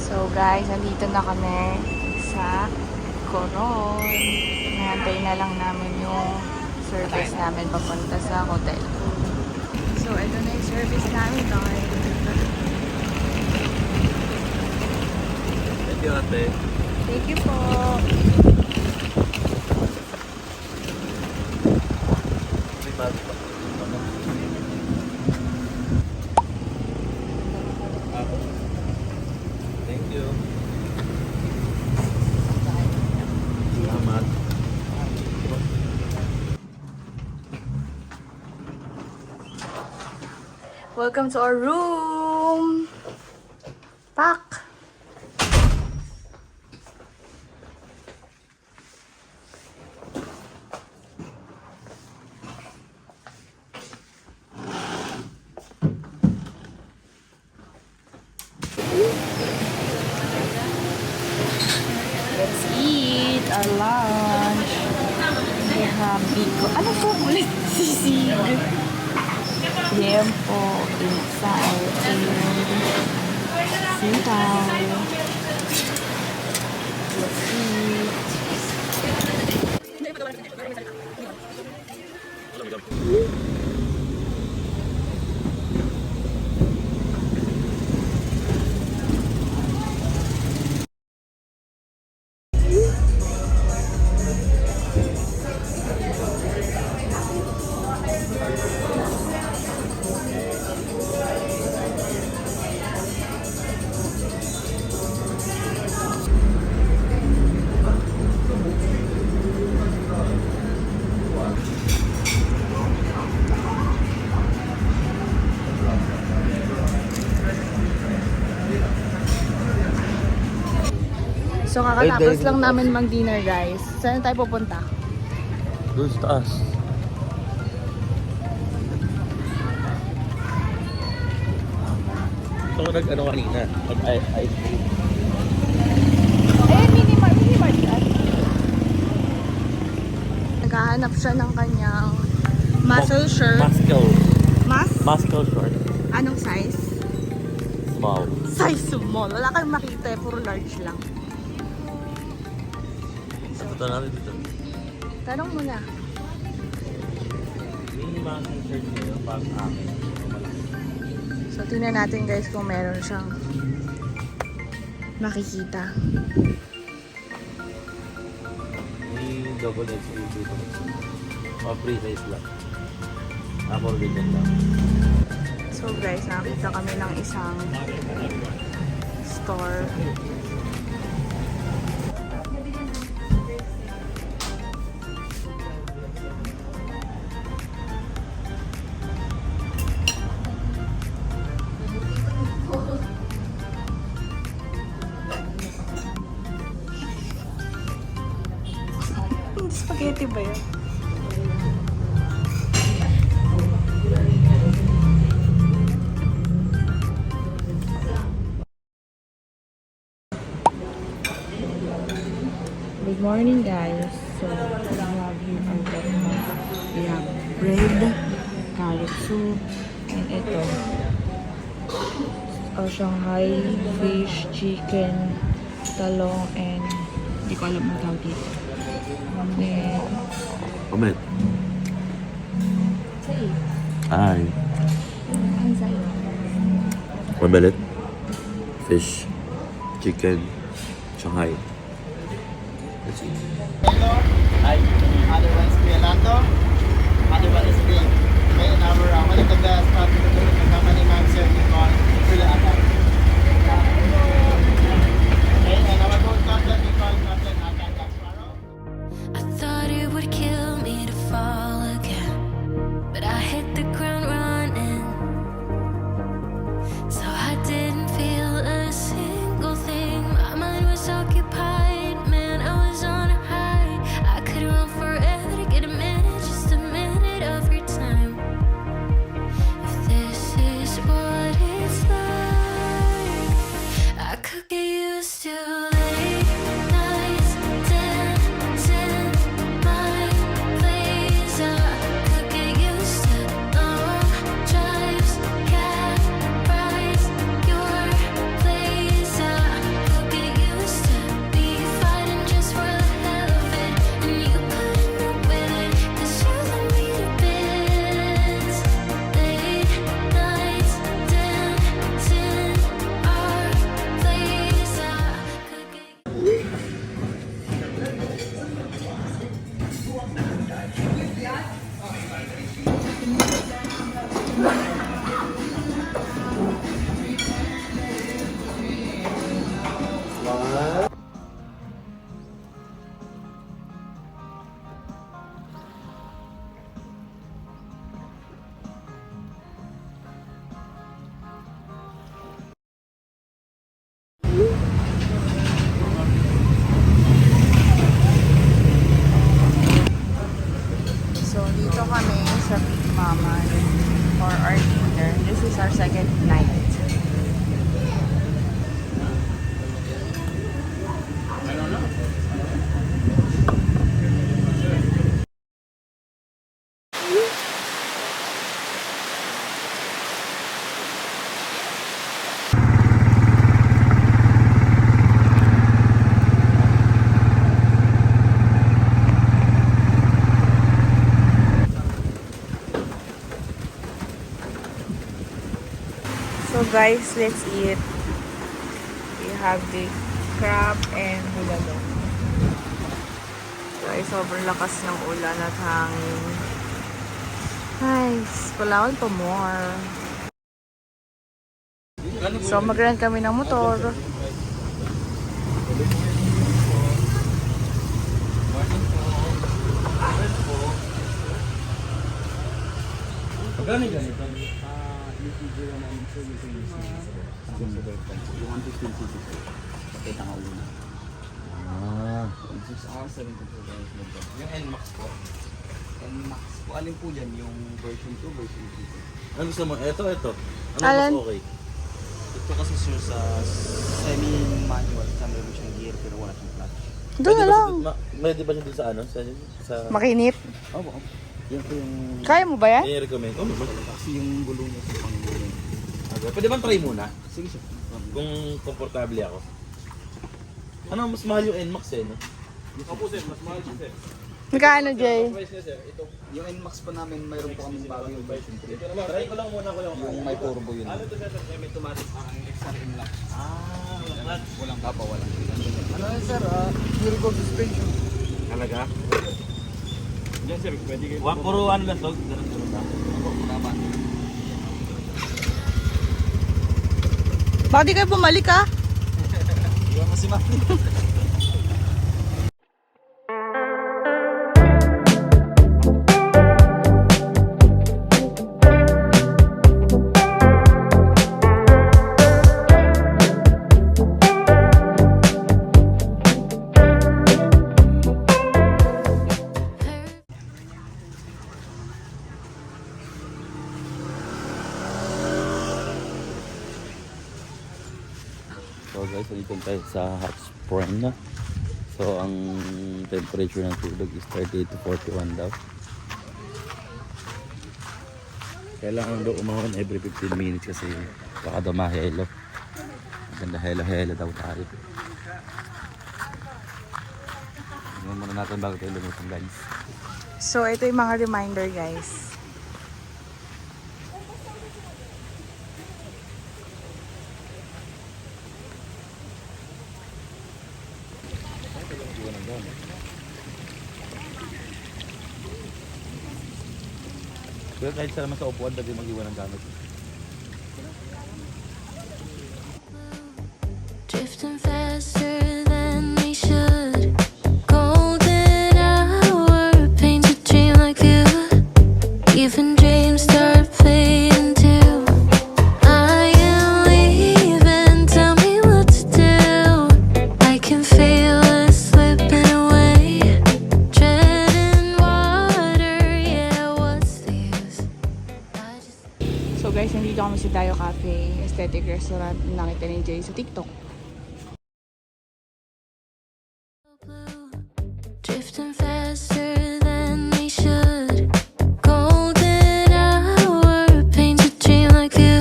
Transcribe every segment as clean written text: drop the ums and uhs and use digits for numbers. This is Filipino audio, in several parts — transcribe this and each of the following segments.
So guys, nandito na kami sa Coron. Nahantay na lang namin yung service namin papunta sa hotel. So ito na yung service namin guys. Thank you, ate. Thank you po. May bago pa. Thank you. Salamat. Welcome to our room. Pak. Let's eat our lunch. We have biko. Ano po ulit? Sisig. Liempo, insal, sitaw. Let's eat. So kakatapos lang namin mag-dinner guys. Saan tayo pupunta? Doon sa taas. Ito ko nag-ano kanina. Nag-ice cream. Minimart yan. Naghahanap siya ng kanyang muscle shirt. Muscle short. Anong size? Small. Size small. Wala kang makita eh. Puro large lang. Ito natin dito. Tanong mo na. May muscle shirt nyo pang akin. So tingnan natin guys kung meron siyang makikita. May double XL dito. Mga free size lang. Ako rin lang. So guys, nakita kami ng isang store. Spaghetti ba yun? Good morning guys. So we have here our breakfast. We have bread, carrot soup, and ito Shanghai fish, chicken, talong, and hindi ko alam ang tawag dito. Then Comment. say, Hi. ano sa'yo? Omelette. Fish. Chicken. Shanghai. Let's see. Hi. Other one is Pialando. Other one is Big. Okay, and our one of the best company ma'am sir you call Pula Attack. Okay, and our gold captain we call Captain Attack Jack Sparrow. I thought it would kill me to fall again, but I hit the ground running, so I didn't feel a single thing. My mind was occupied, man, I was on a high. I could run forever to get a minute, just a minute of your time. So guys, let's eat. We have the crab and bulalo. So ay sobrang lakas ng ulan at hangin. Ay, kailangan pa more. So mag-rent kami ng motor. Gani ganito. Ah. Yung NMAX po. NMAX po. Alin po dyan? Yung version 2, version 3 po. Ano gusto mo? Ito. Ano Alin? mas okay? Ito kasi sir sa semi-manual. Sa meron siyang gear pero wala siyang clutch. Doon na lang. Pwede ba siya dun sa ano? Sa Makinit. Opo. Yan po yung... Kaya mo ba yan? i-recommend? Oh, Kasi yung gulong niya sa pangulong. okay. Pwede bang try muna? Sige sir. Kung komportable ako. Ano, mas mahal yung NMAX eh, no? Opo sir, mas mahal siya sir. Magkano, Jay? Price niya sir, ito. Yung NMAX po namin, mayroon po kami bago yung version 3. Try ko lang muna ko yung... Yung may turbo yun. Ano to sir? Semi-automatic. Ang XRM lock. Ah, wala. Walang kapa, walang kila. Ano yun sir? Pure gold suspension. Talaga? Yan sir, pwede kayo. Puro ano lang to? Ganun ba? Tama. Bakit di kayo bumalik ah? Iwan mo si Mami. So guys, nandito tayo sa hot spring na. So ang temperature ng tubig is 38 to 41 daw. Kailangan daw umahon every 15 minutes kasi baka daw mahelo. Maganda helo-helo daw tayo. Tingnan muna natin bago tayo lumusong guys. So ito yung mga reminder guys. Pero kahit sa naman sa upuan, dati mag-iwan ng gamit. Drifting faster than we should. Golden hour paints a dream like you. Even dreams start fading too. I am leaving, tell me what to do. I can feel us slipping away. Treading water, yeah, what's the use? I just So guys, nandito kami sa Dayo Cafe, aesthetic restaurant na nakita ni Jay sa TikTok. blue, drifting faster than we should. Golden hour paints a dream like you.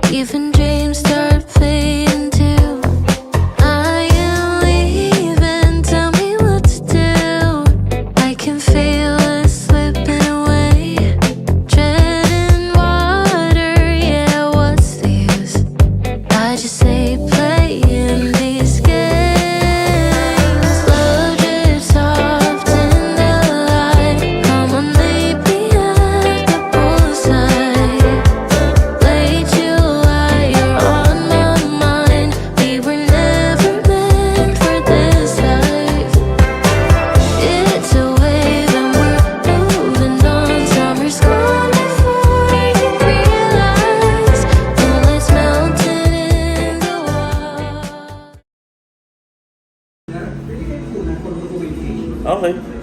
Even dreams start fading too. I am leaving, tell me what to do. I can feel us slipping away. Treading water, yeah, what's the use? I just say playing these games. Love drifts soft in the light. Come on, meet me at the poolside. Late July, you're on my mind. We were never meant for this life. It's a wave and we're moving on. Summer's gone before you realize. Moonlight's melting in the water. Okay.